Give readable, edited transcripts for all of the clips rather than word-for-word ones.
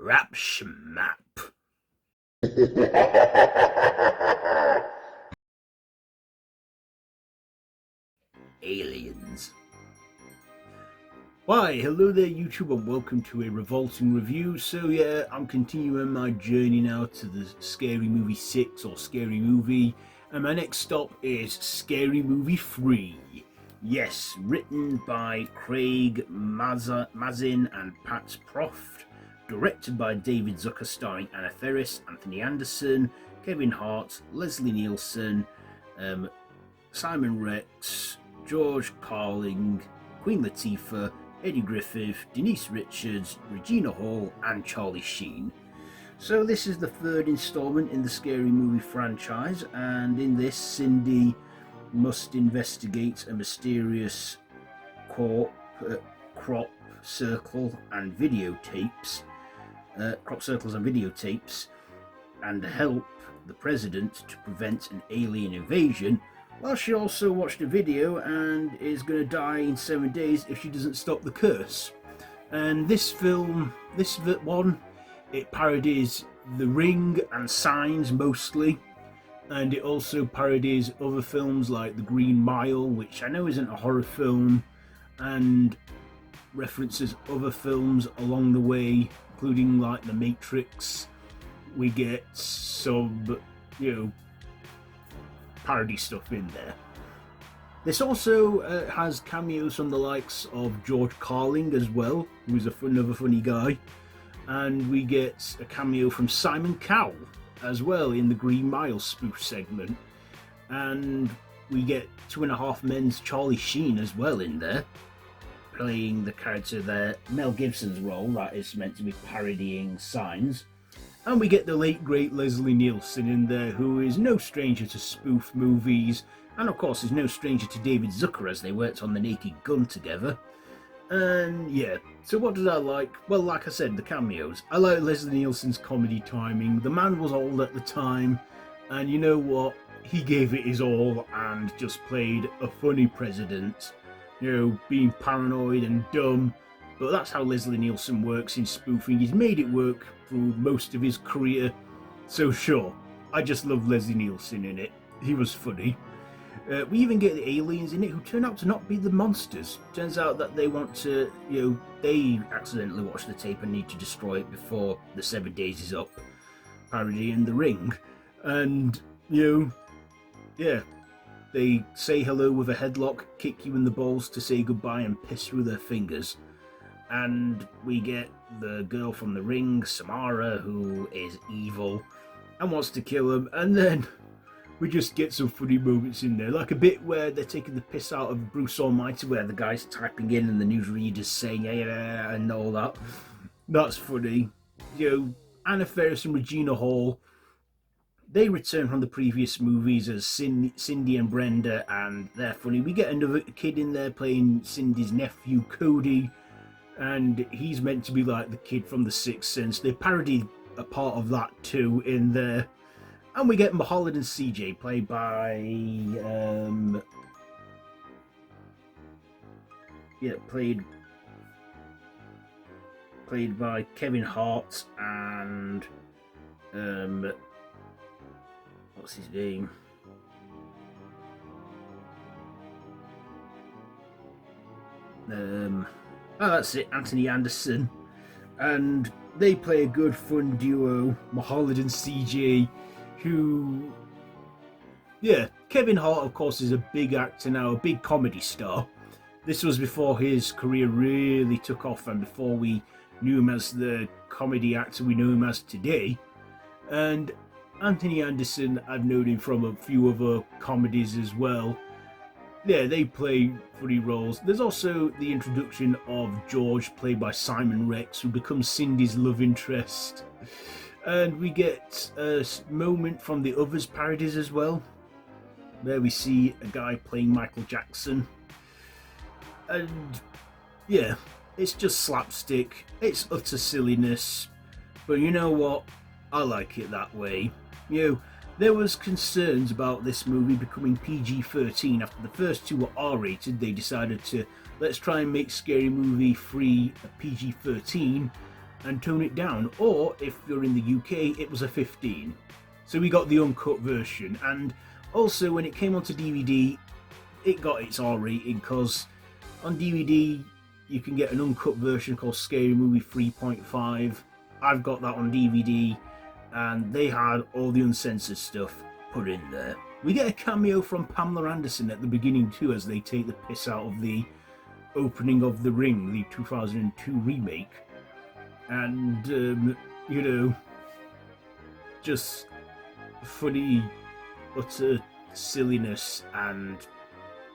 Rap schmap. Aliens. Why, hello there YouTube and welcome to a Revolting review. So yeah, I'm continuing my journey now to the Scary Movie 6 or Scary Movie. And my next stop is Scary Movie 3. Yes, written by Craig Mazin and Pat Proft. Directed by David Zucker, starring Anna Faris, Anthony Anderson, Kevin Hart, Leslie Neilson, Simon Rex, George Carling, Queen Latifah, Eddie Griffith, Denise Richards, Regina Hall, and Charlie Sheen. So this is the third installment in the Scary Movie franchise, and in this, Cindy must investigate a mysterious crop circles and videotapes, and help the president to prevent an alien invasion. Well, she also watched a video and is going to die in 7 days if she doesn't stop the curse. And this film, it parodies The Ring and Signs mostly. And it also parodies other films like The Green Mile, which I know isn't a horror film, and references other films along the way, including like The Matrix. We get some, parody stuff in there. This also has cameos from the likes of George Carling as well, who is another funny guy, and we get a cameo from Simon Cowell as well in the Green Mile spoof segment, and we get Two and a Half Men's Charlie Sheen as well in there, playing the character there, Mel Gibson's role that is meant to be parodying Signs. And we get the late great Leslie Neilson in there, who is no stranger to spoof movies, and of course is no stranger to David Zucker as they worked on The Naked Gun together. And yeah, so what did I like? Well, like I said, the cameos. I like Leslie Nielsen's comedy timing. The man was old at the time, and you know what? He gave it his all and just played a funny president, being paranoid and dumb. But that's how Leslie Nielsen works in spoofing. He's made it work through most of his career. So sure, I just love Leslie Nielsen in it. He was funny. We even get the aliens in it who turn out to not be the monsters. Turns out that they want to, they accidentally watch the tape and need to destroy it before the 7 days is up. Parodying The Ring. And, they say hello with a headlock, kick you in the balls to say goodbye and piss through their fingers. And we get the girl from The Ring, Samara, who is evil and wants to kill him. And then we just get some funny moments in there, like a bit where they're taking the piss out of Bruce Almighty, where the guy's typing in and the newsreader's saying yeah and all that. That's funny. Anna Faris and Regina Hall, they return from the previous movies as Cindy and Brenda, and they're funny. We get another kid in there playing Cindy's nephew, Cody, and he's meant to be like the kid from The Sixth Sense. They parodied a part of that too in there. And we get Mulholland and CJ, played by played by Kevin Hart and what's his name? That's it, Anthony Anderson. And they play a good fun duo, Mulholland and CJ, who, Kevin Hart, of course, is a big actor now, a big comedy star. This was before his career really took off and before we knew him as the comedy actor we know him as today. And Anthony Anderson, I've known him from a few other comedies as well. Yeah, they play funny roles. There's also the introduction of George, played by Simon Rex, who becomes Cindy's love interest. And we get a moment from the Others parodies as well, where we see a guy playing Michael Jackson. And yeah, it's just slapstick. It's utter silliness. But you know what? I like it that way. There was concerns about this movie becoming PG-13. After the first two were R-rated, they decided to, let's try and make Scary Movie 3 a PG-13. and tone it down, or if you're in the UK, it was a 15. So we got the uncut version, and also when it came onto DVD, it got its R rating because on DVD you can get an uncut version called Scary Movie 3.5. I've got that on DVD, and they had all the uncensored stuff put in there. We get a cameo from Pamela Anderson at the beginning too, as they take the piss out of the opening of The Ring, the 2002 remake, and you know, just funny, utter silliness, and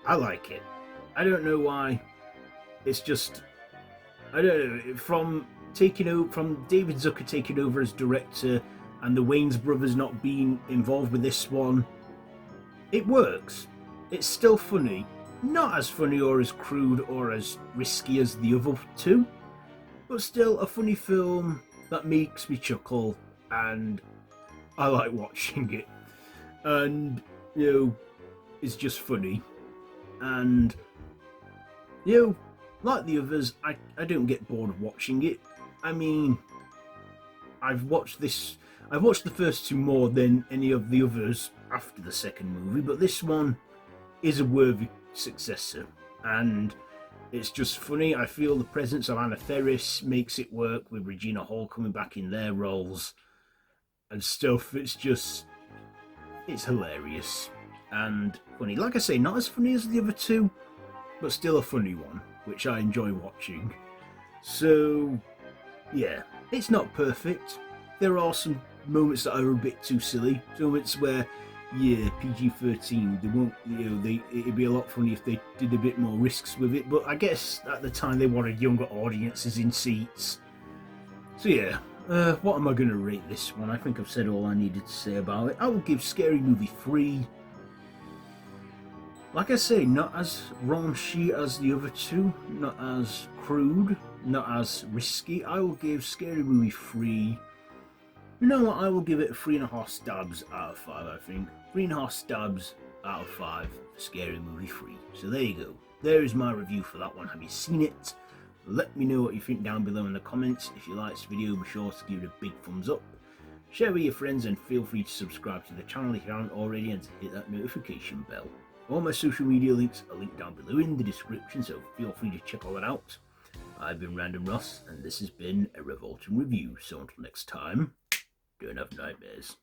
I like it. I don't know why. It's just, I don't know, from David Zucker taking over as director and the Wayans brothers not being involved with this one, it works. It's still funny. Not as funny or as crude or as risky as the other two, but still a funny film that makes me chuckle, and I like watching it. And, you know, it's just funny. And, you know, like the others, I don't get bored of watching it. I mean, I've watched the first two more than any of the others after the second movie, but this one is a worthy successor, and it's just funny. I feel the presence of Anna Faris makes it work, with Regina Hall coming back in their roles and stuff. It's hilarious and funny. Like I say, not as funny as the other two, but still a funny one, which I enjoy watching. So yeah, it's not perfect. There are some moments that are a bit too silly. Moments where, yeah, PG-13, they won't, you know, it'd be a lot funny if they did a bit more risks with it, but I guess at the time they wanted younger audiences in seats. So yeah, what am I going to rate this one? I think I've said all I needed to say about it. I will give Scary Movie 3. Like I say, not as raunchy as the other two, not as crude, not as risky. I will give Scary Movie 3. You know what? I will give it 3.5 stabs out of 5, I think. 3.5 stabs out of 5 for Scary Movie 3. So there you go. There is my review for that one. Have you seen it? Let me know what you think down below in the comments. If you like this video, be sure to give it a big thumbs up. Share with your friends, and feel free to subscribe to the channel if you haven't already, and to hit that notification bell. All my social media links are linked down below in the description, so feel free to check all that out. I've been Random Ross, and this has been a Revolting review. So until next time, don't have nightmares.